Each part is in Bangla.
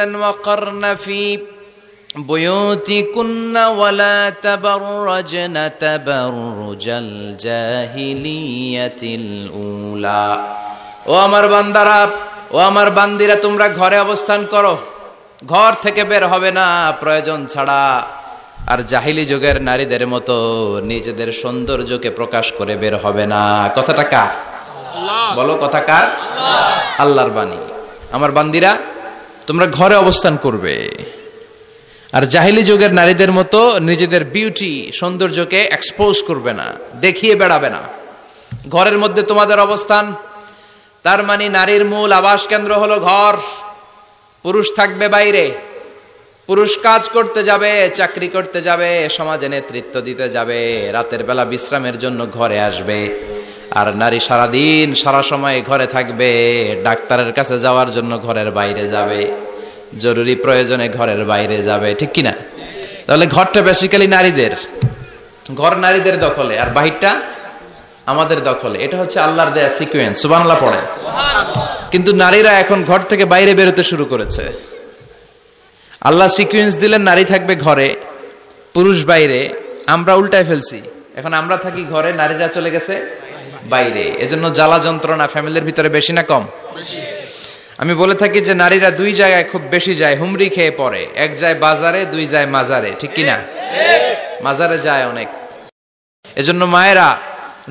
বললেন ওয়াকারনা ফি বুয়ুতিকুন্না ওয়ালা তাবাররাজনা তাবাররুজাল জাহিলিয়াতিল উলা। ও আমার বান্দারা, ও আমার বান্দিরা, তোমরা ঘরে অবস্থান করো, ঘর থেকে বের হবে না প্রয়োজন ছাড়া। আর জাহিলি যুগের নারীদের মতো নিজেদের সৌন্দর্যকে প্রকাশ করে বের হবে না। কথাটা কার? বলো, কথা কার? আল্লাহর বাণী। আমার বান্দিরা, তোমরা ঘরে অবস্থান করবে, আর জাহিলি যুগের নারীদের মতো নিজেদের বিউটি, সৌন্দর্যকে এক্সপোজ করবে না, দেখিয়ে বেড়াবে না। ঘরের মধ্যে তোমাদের অবস্থান, তার মানে নারীর মূল আবাস কেন্দ্র হলো ঘর। পুরুষ থাকবে বাইরে, পুরুষ কাজ করতে যাবে, চাকরি করতে যাবে, সমাজে নেতৃত্ব দিতে যাবে, রাতের বেলা বিশ্রামের জন্য ঘরে আসবে। আর নারী সারাদিন সারা সময় ঘরে থাকবে, ডাক্তারের কাছে যাওয়ার জন্য ঘরের বাইরে যাবে, জরুরি প্রয়োজনে ঘরের বাইরে যাবে, ঠিক কিনা? তাহলে ঘরটা বেসিক্যালি নারীদের, ঘর নারীদের দখলে, আর বাহিরটা আমাদের দখলে। এটা হচ্ছে আল্লাহর দেয়া সিকোয়েন্স। সুবহানাল্লাহ পড়ে। কিন্তু নারীরা এখন ঘর থেকে বাইরে বেরোতে শুরু করেছে। আল্লাহ সিকোয়েন্স দিলেন নারী থাকবে ঘরে, পুরুষ বাইরে। আমরা উল্টায় ফেলছি, এখন আমরা থাকি ঘরে, নারীরা চলে গেছে বাইরে। এজন্য জ্বালা যন্ত্রণা ফ্যামিলির ভিতরে বেশি না কম? আমি বলে থাকি যে নারীরা দুই জায়গায় খুব বেশি যায়, হুমড়ি খেয়ে পড়ে। এক যায় বাজারে, দুই যায় মাজারে, ঠিক কিনা? মাজারে যায় অনেক। এজন্য মায়েরা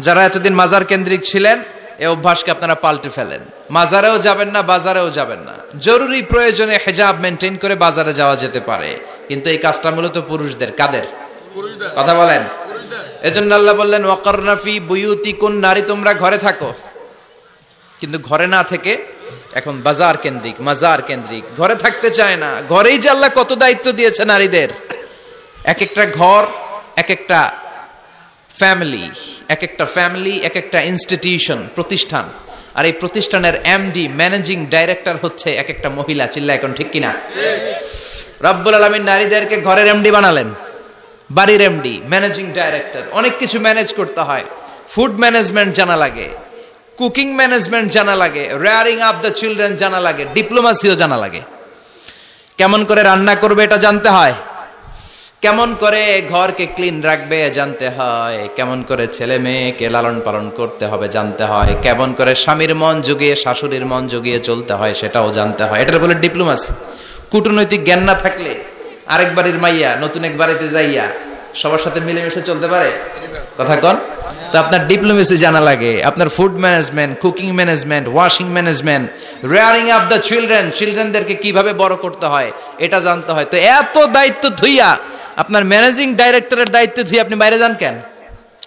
যারা এতদিন মাজার কেন্দ্রিক ছিলেন, এই অভ্যাসকে আপনারা পাল্টে ফেলেন। মাজারেও যাবেন না, বাজারেও যাবেন না। জরুরি প্রয়োজনে হিজাব মেনটেন করে বাজারে যাওয়া যেতে পারে, কিন্তু এই কাজটা মূলত পুরুষদের। কাদের? কথা বলেন। এজন্য আল্লাহ বললেন ওয়াকারনা ফি বুয়ুতিকুন, নারী তোমরা ঘরে থাকো। কিন্তু ঘরে না থেকে এখন বাজার কেন্দ্রিক, মাজার কেন্দ্রিক, ঘরে থাকতে চায় না। ঘরেই যে আল্লাহ কত দায়িত্ব দিয়েছে নারীদের। এক একটা ঘর এক একটা ফ্যামিলি, এক একটা ফ্যামিলি এক একটা ইনস্টিটিউশন, প্রতিষ্ঠান। আর এই প্রতিষ্ঠানের এমডি, ম্যানেজিং ডাইরেক্টর হচ্ছে এক একটা মহিলা। চিল্লা এখন, ঠিক কিনা? রব্বুল আলামিন নারীদেরকে ঘরের এমডি বানালেন, বাড়ির এমডি, ম্যানেজিং ডাইরেক্টর। অনেক কিছু ম্যানেজ করতে হয়। ফুড ম্যানেজমেন্ট জানা লাগে, কুকিং ম্যানেজমেন্ট জানা লাগে, রেয়ারিং আপ দ্য চিলড্রেন জানা লাগে, ডিপ্লোমাসিও জানা লাগে। কেমন করে রান্না করবে এটা জানতে হয়, কেমন করে ঘরকে ক্লিন রাখবে জানতে হয়, কেমন করে ছেলে মেয়েকে লালন পালন করতে হবে জানতে হয়, কেমন করে স্বামীর মন জুগিয়ে শাশুড়ির মন জুগিয়ে চলতে হয় সেটাও জানতে হয়। এটা বলে ডিপ্লোমাসি। কূটনৈতিক জ্ঞান না থাকলে আরেক বাড়ির মাইয়া নতুন এক বাড়িতে যাইয়া সবার সাথে মিলেমিশে চলতে পারে? কথা কন। তো আপনার ডিপ্লোমেসি জানা লাগে, আপনার food management, cooking management, washing management, rearing up the children, চিলড্রেনদেরকে কিভাবে বড় করতে হয় এটা জানতে হয়। তো এত দায়িত্ব ধুইয়া, আপনার ম্যানেজিং ডাইরেক্টরের দায়িত্ব ধুইয়া আপনি বাইরে যান কেন?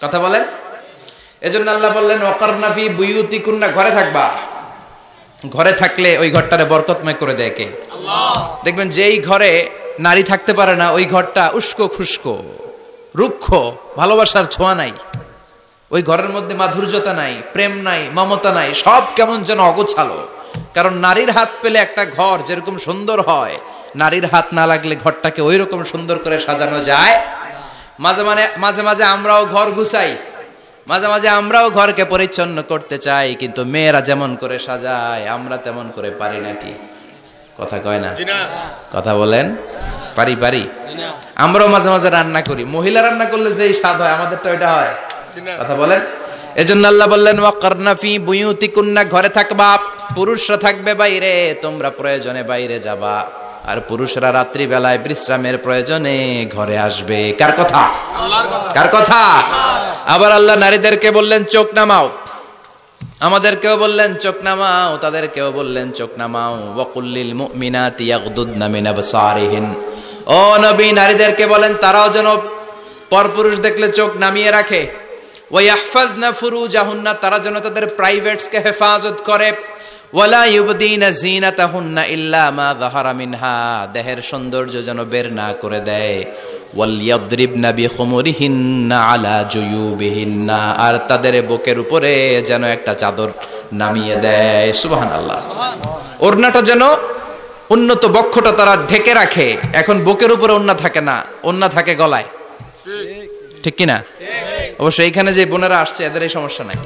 কথা বলেন। এজন্য আল্লাহ বললেন ওয়াকারনা ফি বুয়ুতিকুন্না, ঘরে থাকবা। ঘরে থাকলে ওই ঘরটারে বরকতময় করে দেয় কে? আল্লাহ। দেখবেন যেই ঘরে নারী থাকতে পারে না, ওই ঘরটা উস্কো খুস্কো, রুক্ষ, ভালোবাসার ছোঁয়া নাই। ওই ঘরের মধ্যে মাধুর্যতা নাই, প্রেম নাই, মমতা নাই, সব কেমন যেন অগোছালো। কারণ নারীর হাত পেলে একটা ঘর যেরকম সুন্দর হয়, নারীর হাত না লাগলে ঘরটাকে ওই রকম সুন্দর করে সাজানো যায়। মাঝে মাঝে আমরাও ঘর গুছাই, মাঝে মাঝে আমরাও ঘরকে পরিচ্ছন্ন করতে চাই, কিন্তু মেয়েরা যেমন করে সাজায় আমরা তেমন করে পারি নাকি? কথা কয় না? কথা বলেন। পারি। আমরাও মাঝে মাঝে রান্না করি, মহিলা রান্না করলে যেই স্বাদ হয় আমাদেরটা ওইটা হয়। কথা বলেন। এজন্য আল্লাহ বললেন ওয়াকারনা ফি বুয়ুতিকুন্না, ঘরে থাকবা। পুরুষরা থাকবে বাইরে, তোমরা প্রয়োজনে বাইরে যাবা। আর পুরুষরা রাত্রি বেলায় বিশ্রামের প্রয়োজনে ঘরে আসবে। কার কথা? আল্লাহর কথা। কার কথা? আবার আল্লাহ নারীদেরকে বললেন চোখ নামাও, আমাদেরকেও বললেন চোখ নামাও, তাদেরকেও বললেন চোখ নামাও। ওয়াকুল্লিল মুমিনাতি ইয়াগদুদনা মিন আবসারিহিন, ও নবী নারীদেরকে বলেন তারাও যেন পরপুরুষ দেখলে চোখ নামিয়ে রাখে। ওয়াহফাজনা ফুরুজাহুন্না, তারা যেন তাদের প্রাইভেটসকে হেফাজত করে। ওয়ালা ইউবদিনা যিনাতাহুন্না ইল্লা মা যাহারা মিনহা, দেহের সৌন্দর্য যেন বের না করে দেয়। ওয়ালইয়াদরিবনা বিখুমুরিহিন্না আলা জুয়ুবিহিন্না, আর তাদের বুকের উপরে যেন একটা চাদর নামিয়ে দেয়। সুবহানাল্লাহ। ওড়নাটা যেন, উন্নত বক্ষটা তারা ঢেকে রাখে। এখন বুকের উপরে ওড়না থাকে না, ওড়না থাকে গলায়, ঠিক কিনা? অবশ্য এইখানে যে বোনেরা আসছে এদের এই সমস্যা নাই,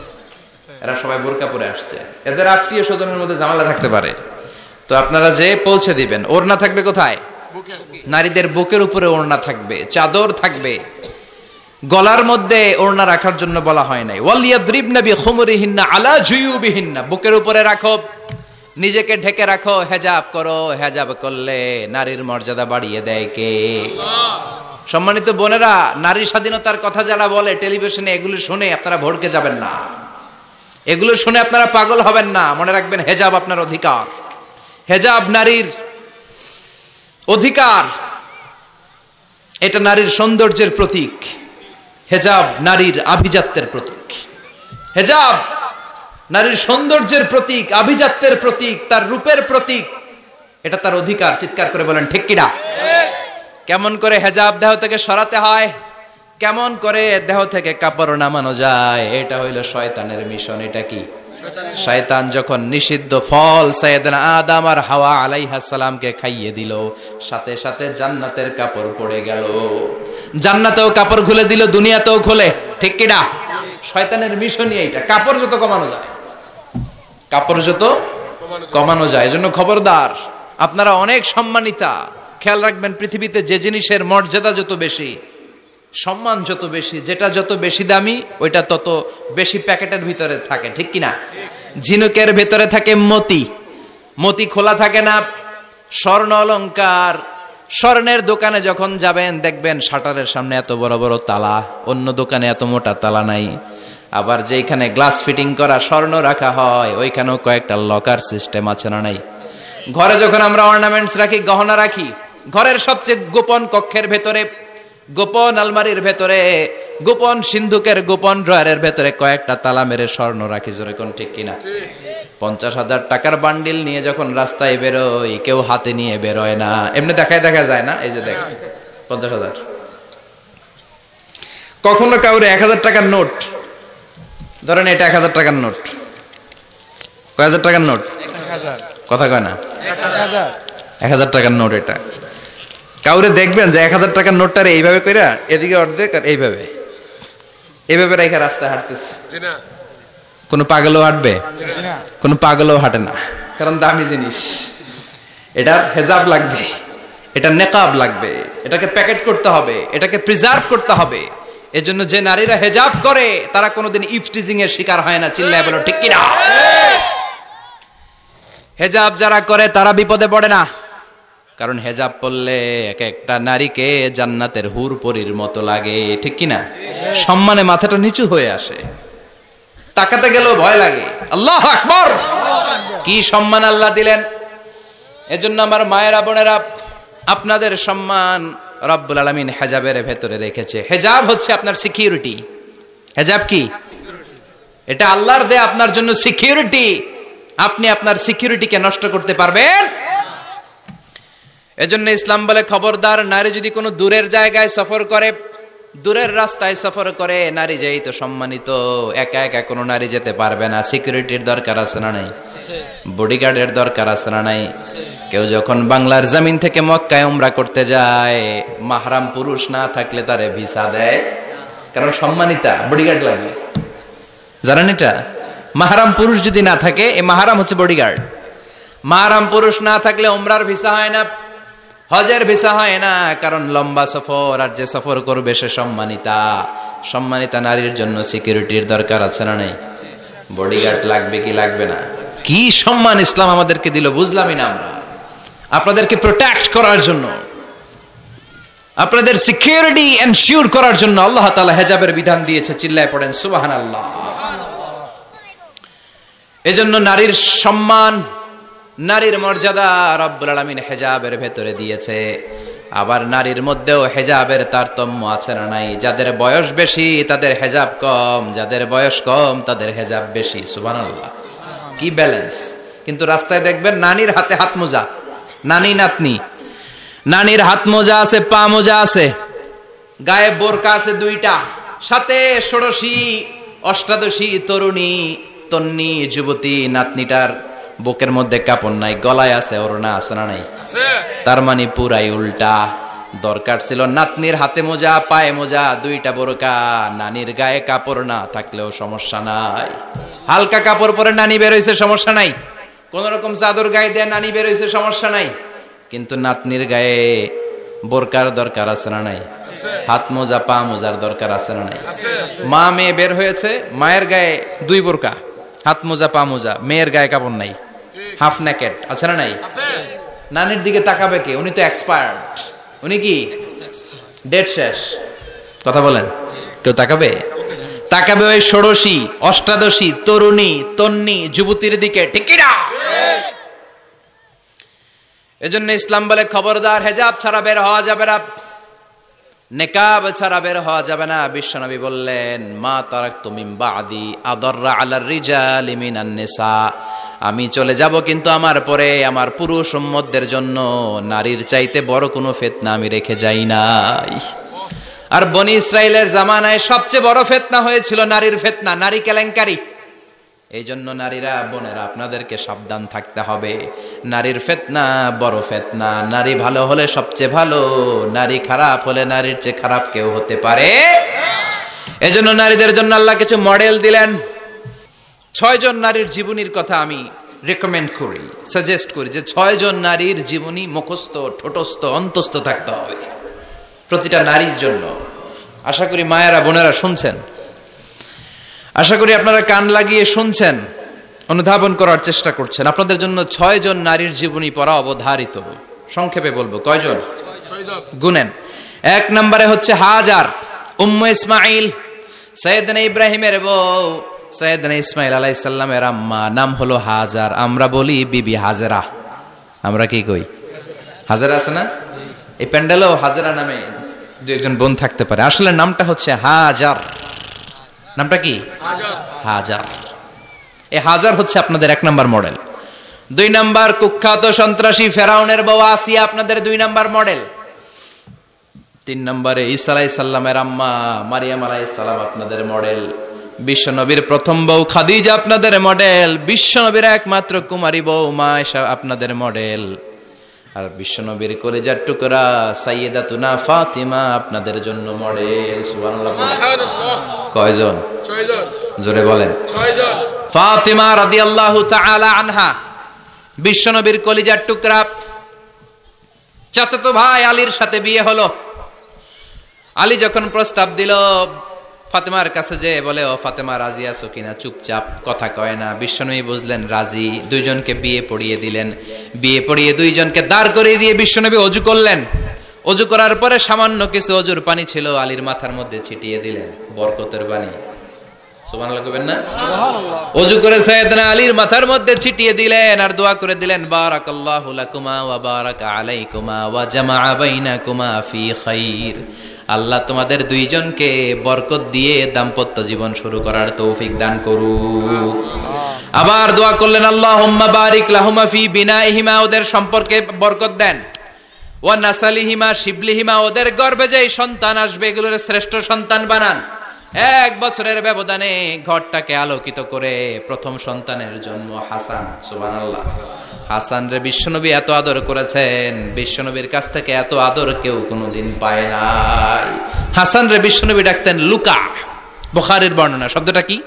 এরা সবাই বোরকা পরে আসছে। এদের আত্মীয় স্বজনের মধ্যে ঝামেলা থাকতে পারে, তো আপনারা যে পৌঁছে দিবেন। ওড়না থাকবে কোথায়? নারীদের বুকের উপরে ওড়না থাকবে, চাদর থাকবে। গলার মধ্যে ওড়না রাখার জন্য বলা হয় নাই। ওয়ালিয়াদরিবনা বিখুমুরিহিন্না আলা জুয়ুবিহিন্না, বুকের উপরে রাখো, নিজেকে ঢেকে রাখো, হেজাব করো। হেজাব করলে নারীর মর্যাদা বাড়িয়ে দেয় কে? সম্মানিত বোনেরা, নারী স্বাধীনতার কথা যারা বলে টেলিভিশনে, এগুলো শুনে আপনারা ভড়কে যাবেন না, এগুলো শুনে আপনারা পাগল হবেন না। মনে রাখবেন, হেজাব আপনার অধিকার, হেজাব নারীর অধিকার, এটা নারীর সৌন্দর্যের প্রতীক। হেজাব নারীর আভিজাত্যের প্রতীক। হেজাব নারীর সৌন্দর্যের প্রতীক, আভিজাত্যের প্রতীক, তার রূপের প্রতীক। এটা তার অধিকার। চিৎকার করে বলেন ঠিক কিনা? কেমন করে হেজাব দেহ থেকে সরাতে হয়, কেমন করে দেহ থেকে কাপড় নামানো যায়, এটা হইল শয়তানের মিশন। এটা কি? শয়তান যখন নিষিদ্ধ ফল সাইয়েদনা আদম আর হাওয়া আলাইহিস সালামকে খাইয়ে দিল, সাথে সাথে জান্নাতের কাপড় পড়ে গেল। জান্নাতেও কাপড় খুলে দিল, দুনিয়াতেও খুলে। ঠিক কিনা? শয়তানের মিশনই এইটা। কাপড় যত কমানো যায়, কাপড় যত কমানো যায়। এজন্য খবরদার, আপনারা অনেক সম্মানিতা। খেয়াল রাখবেন, পৃথিবীতে যে জিনিসের মর্যাদা যত বেশি, সম্মান যত বেশি, যেটা যত বেশি দামি, ওইটা তত বেশি প্যাকেটের ভিতরে থাকে। ঠিক কিনা? ঝিনুকের ভেতরে থাকে মতি, মতি খোলা থাকে না। স্বর্ণ অলংকার, স্বর্ণের দোকানে যখন যাবেন দেখবেন শাটারের সামনে এত বড় বড় তালা, অন্য দোকানে এত মোটা তালা নাই। আবার যেখানে গ্লাস ফিটিং করা স্বর্ণ রাখা হয়, ওইখানেও কয়েকটা লকার সিস্টেম আছে না নাই? ঘরে যখন আমরা অর্নামেন্টস রাখি, গহনা রাখি, ঘরের সবচেয়ে গোপন কক্ষের ভেতরে, গোপন আলমারির ভেতরে, গোপন সিন্ধুকের গোপন ড্রয়ারের ভেতরে কয়েকটা তালা মেরে স্বর্ণ রাখি। জোরে কোন ঠিক কিনা? 50,000 টাকার বান্ডিল নিয়ে যখন রাস্তায় বেরোয়, কেউ হাতে নিয়ে বেরোয় না, এমনি দেখা যায় না। এই যে দেখ 50,000। কখনো কাউরে 1,000 টাকার নোট, ধরেন এটা 1,000 টাকার নোট, কয় হাজার টাকার নোট? কথা কয় না, 1,000 টাকার নোট। এটা কাউরে দেখবেন যে 1,000 টাকার নোটটারে এইভাবে কইরা এদিকে অর্ধেক আর এইভাবে এইভাবে রেখে রাস্তায় হাঁটতেছে। কোন পাগলও হাঁটবে? কোন পাগলও হাঁটে না, কারণ দামি জিনিস। এটার হেজাব লাগবে, এটা নেকাব লাগবে, এটাকে প্যাকেট করতে হবে, এটাকে প্রিজার্ভ করতে হবে। এজন্য যে নারীরা হেজাব করে তারা কোনোদিন ইফটিজিং এর শিকার হয় না। চিল্লায় বলো ঠিক কিনা? হেজাব যারা করে তারা বিপদে পড়ে না, কারণ হেজাব পরলে এক একটা নারীকে জান্নাতের হুর পরীর মতো লাগে। ঠিক কিনা? সম্মানে মাথাটা নিচু হয়ে আসে, তাকাতে গেলেও ভয় লাগে। আল্লাহু আকবার! কি সম্মান আল্লাহ দিলেন। এজন্য আমার মায়েরা বোনেরা, আপনাদের সম্মান রব্বুল আলামিন হেজাবের ভেতরে রেখেছে। হেজাব হচ্ছে আপনার সিকিউরিটি। হেজাব কি? এটা আল্লাহর দেয়া আপনার জন্য সিকিউরিটি। আপনি আপনার সিকিউরিটিকে নষ্ট করতে পারবেন? এজন্য ইসলাম বলে, খবরদার, নারী যদি কোনো দূরের জায়গায় সফর করে, দূরের রাস্তায় সফর করে, নারী যেই তো সম্মানিত, একা একা কোনো নারী যেতে পারবে না। সিকিউরিটির দরকার আছে না নাই? বডিগার্ডের দরকার আছে না নাই? কেউ যখন বাংলার জমিন থেকে মক্কায় উমরা করতে যায়, মাহরাম পুরুষ না থাকলে তারে ভিসা দেয়, কারণ সম্মানিতা, বডিগার্ড লাগে। জানেন এটা? মাহরাম পুরুষ যদি না থাকে, এই মাহরাম হচ্ছে বডিগার্ড। মাহরাম পুরুষ না থাকলে উমরার ভিসা হয় না, হজের ভিসা হয় না, কারণ লম্বা সফর, আর যে সফর করবে সে সম্মানিতা। সম্মানিতা নারীর জন্য সিকিউরিটির দরকার আছে না নাই? বডিগার্ড লাগবে কি লাগবে না? কি সম্মান ইসলাম আমাদেরকে দিল, বুঝলামই না আমরা। আপনাদেরকে প্রোটেক্ট করার জন্য, আপনাদের সিকিউরিটি এনশিওর করার জন্য আল্লাহ তাআলা হেজাবের বিধান দিয়েছে। চিল্লায় পড়েন সুবহানাল্লাহ। এজন্য নারীর সম্মান, নারীর মর্যাদা রব্বুল আলামিন হেজাবের ভেতরে দিয়েছে। আবার নারীর মধ্যেও হেজাবের তারতম্য আছে না নাই? যাদের বয়স বেশি তাদের হেজাব কম, যাদের বয়স কম তাদের হেজাব বেশি। সুবহানাল্লাহ, কি ব্যালেন্স! কিন্তু রাস্তায় দেখবেন নানির হাতে হাত মোজা, নানি নাতনি, নানির হাত মোজা আছে, পা মোজা আছে, গায়ে বোরকা আছে দুইটা, সাথে ষোড়শী অষ্টাদশী তরুণী তন্নি যুবতী নাতনিটার বুকের মধ্যে কাপড় নাই, গলায় আছে ওড়না, আছে না নাই? তার মানে পুরাই উল্টা। দরকার ছিল নাতনির হাতে মোজা, পায়ে মোজা, দুইটা বোরকা। নানির গায়ে কাপড় না থাকলেও সমস্যা নাই, হালকা কাপড় পরে নানি বের হইছে, সমস্যা নাই। কোন রকম চাদর গায়ে দেয় নানি বের হয়েছে, সমস্যা নাই, কিন্তু নাতনির গায়ে বোরকার দরকার আছে না নাই? হাত মোজা পা মোজার দরকার আছে না নাই? মা মেয়ে বের হয়েছে, মায়ের গায়ে 2 বোরকা, হাত মোজা পা মোজা, মেয়ের গায়ে কাপড় নাই, হাফ নেকেট আছে না নাই? নানির দিকে তাকাবে কে? উনি তো এক্সপার্ট, উনি কি ডেট শেষ। কথা বলেন, কেউ তাকাবে? তাকাবে ওই ষোড়শী অষ্টাদশী তরুণী তন্নি যুবতীর দিকে, ঠিক কি না? এজন্য ইসলাম বলে খবরদার, হেজাব ছাড়া বের হওয়া যাবে না, নেকাব ছাড়া বের হওয়া যাবে না। বিশ্বনবী বললেন, মা তারাকতু মিন বাদি আদাররা আলার রিজালি মিনান নিসা, আমি চলে যাব কিন্তু আমার পরে আমার পুরুষ উম্মতদের জন্য নারীর চাইতে বড় কোনো ফিতনা আমি রেখে যাই নাই। আর বনি ইসরাইলের জামানায় সবচেয়ে বড় ফিতনা হয়েছিল নারীর ফিতনা, নারী কেলেঙ্কারি। এই জন্য নারীরা, বোনেরা, আপনাদেরকে সাবধান থাকতে হবে। নারীর ফিতনা বড় ফিতনা। নারী ভালো হলে সবচেয়ে ভালো, নারী খারাপ হলে নারীর চেয়ে খারাপ কেউ হতে পারে। এজন্য নারীদের জন্য আল্লাহ কিছু মডেল দিলেন। 6 জন নারীর জীবনীর কথা আমি রেকমেন্ড করি, সাজেস্ট করি যে 6 জন নারীর জীবনী মুখস্থ, ঠোঁটস্থ, অন্তস্থ থাকতে হবে প্রতিটা নারীর জন্য। আশা করি মায়েরা বোনেরা শুনছেন, আশা করি আপনারা কান লাগিয়ে শুনছেন, অনুধাবন করার চেষ্টা করছেন। আপনাদের জন্য 6 জন নারীর জীবনী পড়া অবধারিত। সংক্ষেপে বলবো, কয়জন? গুনেন। 1 নম্বরে হচ্ছে হাজার, উম্মে ইসমাইল, সৈয়দনা ইব্রাহিমের বউ, সৈয়দনা ইসমাইল আলাইহিস সালামের আম্মা, নাম হলো হাজার। আমরা বলি বিবি হাজেরা, আমরা কি কই? হাজেরা আছে না? এই প্যান্ডেলেও হাজেরা নামে 2-1 জন বোন থাকতে পারে। আসলে নামটা হচ্ছে হাজার। নামটা কি? হাজার। এই হাজার হচ্ছে আপনাদের 1 নম্বর মডেল। 2 নম্বর কুখ্যাত সন্ত্রাসী ফেরাউনের বউ আসিয়া, আপনাদের 2 নম্বর মডেল। 3 নম্বরে ঈসা আলাইহিস সালামের আম্মা মারিয়াম আলাইহিস সালাম আপনাদের মডেল। বিশ্বনবীর প্রথম বউ খাদিজা আপনাদের মডেল। বিশ্বনবীর একমাত্র কুমারী বউ মা আয়েশা আপনাদের মডেল। আর বিশ্বনবীর কলিজার টুকরা সাইয়্যিদাতুনা ফাতিমা আপনাদের জন্য মডেল। সুবহানাল্লাহ। কয়জন? 6 জন। জোরে বলেন। 6 জন। ফাতিমা রাদিয়াল্লাহু তাআলা আনহা বিশ্বনবীর কলিজার টুকরা। চাচাতো ভাই আলীর সাথে বিয়ে হলো। আলী যখন প্রস্তাব দিল ফাতেমার কাছে, যে বলে, ও ফাতেমা রাজি আছো কিনা? চুপচাপ, কথা কয় না। বিশ্বনবী বুঝলেন রাজি, 2 জনকে বিয়ে পড়িয়ে দিলেন। বিয়ে পড়িয়ে 2 জনকে দাঁড় করিয়ে দিয়ে বিশ্বনবী ওযু করলেন। ওযু করার পরে সামান্য কিছু ওযুর পানি ছিল, আলীর মাথার মধ্যে ছিটিয়ে দিলেন, বরকতের পানি। সুবহানাল্লাহ কইবেন না? সুবহানাল্লাহ। ওযু করে সাইয়েদনা আলীর মাথার মধ্যে ছিটিয়ে দিলেন আর দোয়া করে দিলেন, বারাকাল্লাহু লাকুমা ওয়া বারাকা আলাইকুমা ওয়া জামাআ বাইনাকুমা ফি খাইর। আল্লাহ তোমাদের 2 জনকে বরকত দিয়ে দাম্পত্য জীবন শুরু করার তৌফিক দান করুক। আবার দোয়া করলেন, আল্লাহুম্মা বারিক লাহুমা ফি বিনাইহিমা, ওদের সম্পর্কে বরকত দেন। ওয়া নাসালিহিমা, শিবলিহিমা, ওদের গর্ভে যে সন্তান আসবে এগুলোর শ্রেষ্ঠ সন্তান বানান। 1 বছরের ব্যবধানে ঘরটাকে আলোকিত করে প্রথম সন্তানের জন্ম হাসান। সুবহানাল্লাহ। হাসান রে বিশ্বনবী এত আদর করেছেন, বিশ্বনবীর কাছ থেকে এত আদর কেউ কোনোদিন পায় নাই। হাসান রে বিশ্বনবী ডাকতেন লুকা। বুখারীর বর্ণনা। শব্দটা কি?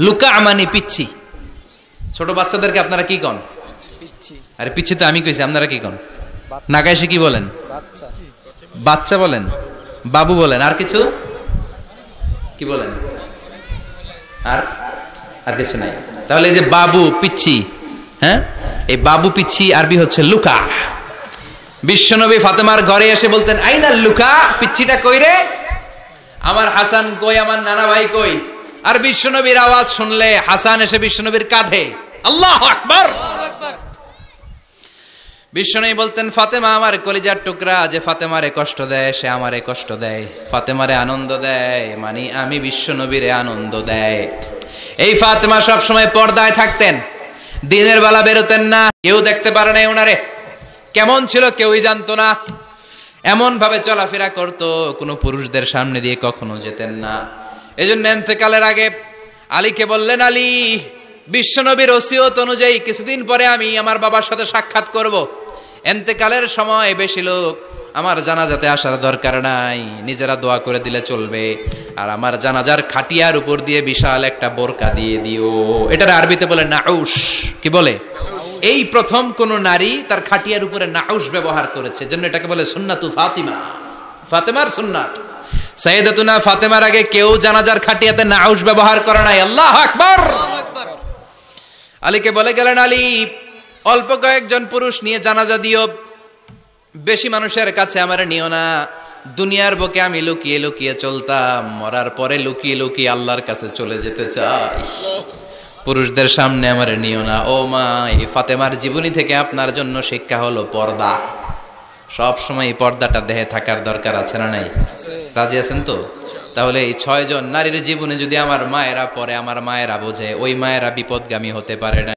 লুকা মানে পিচ্ছি। ছোট বাচ্চাদেরকে আপনারা কি কন? আরে পিচ্ছি তো আমি কইছি, আপনারা কি কন? নাগাইশে কি বলেন? বাচ্চা বলেন, বাবু বলেন, আর কিছু কি বলেন? আর কিছু নাই। তাহলে এই যে বাবু, পিচ্ছি, হ্যাঁ, এই বাবু পিচ্ছি আরবি হচ্ছে লুকা। বিশ্বনবী ফাতেমার ঘরে এসে বলতেন, আইনা লুকা, পিচ্ছিটা কই রে? আমার হাসান কই, আমার নানা ভাই কই? আর বিশ্বনবীর আওয়াজ শুনলে হাসান এসে বিশ্বনবীর কাঁধে। আল্লাহু আকবার। বিশ্বনবী বলতেন, ফাতেমা আমার কলিজার টুকরা, যে ফাতেমারে কষ্ট দেয় সে আমারে কষ্ট দেয়, ফাতেমারে আনন্দ দেয় মানে আমি বিশ্বনবীরে আনন্দ দেয়। এই ফাতেমা সব সময় পর্দায় থাকতেন, দিনের বেলা বেরোতেন না, কেউ দেখতে পারে না ওনারে। কেমন ছিল কেউই জানতো না। এমন ভাবে চলাফেরা করত, কোনো পুরুষদের সামনে দিয়ে কখনো যেতেন না। এজন্য ইন্তেকালের আগে আলীকে বললেন, আলী, বিশ্বনবীর ওসিয়ত অনুযায়ী কিছুদিন পরে আমি আমার বাবার সাথে সাক্ষাৎ করব। ইন্তেকালের সময় বেশি লোক আমার জানাজাতে আসার দরকার নাই, নিজেরা দোয়া করে দিলে চলবে। আর আমার জানাজার খাটিয়ার উপর দিয়ে বিশাল একটা বোরকা দিয়ে দিও। এটার আরবিতে বলে নাউশ। কি বলে? এই প্রথম কোন নারী তার খাটিয়ার উপরে নাউশ ব্যবহার করেছে, জন্য এটাকে বলে সুন্নাতু ফাতিমা, ফাতেমার সুন্নাত। সাইয়েদাতুনা ফাতেমার আগে কেউ জানাজার খাটিয়াতে নাউশ ব্যবহার করে নাই। আল্লাহু আকবার। আলীকে বলে গেলেন, আলী অল্প কয়েকজন পুরুষ নিয়ে জানাজা দিও, বেশি মানুষের কাছে আমার নিও না। দুনিয়ার বুকে আমি লুকিয়ে লুকিয়ে চলতাম, মরার পরে লুকিয়ে লুকিয়ে আল্লাহর কাছে চলে যেতে চাই, পুরুষদের সামনে আমার নিও না। ও মা, এই ফাতেমার জীবনী থেকে আপনার জন্য শিক্ষা হলো পর্দা। সব সময় পর্দাটা দেহে থাকার দরকার আছে না নাই? রাজি আছেন তো? তাহলে এই 6 জন নারীর জীবনে যদি আমার মায়েরা পরে, আমার মায়েরা বোঝে, ওই মায়েরা বিপদগামী হতে পারে না।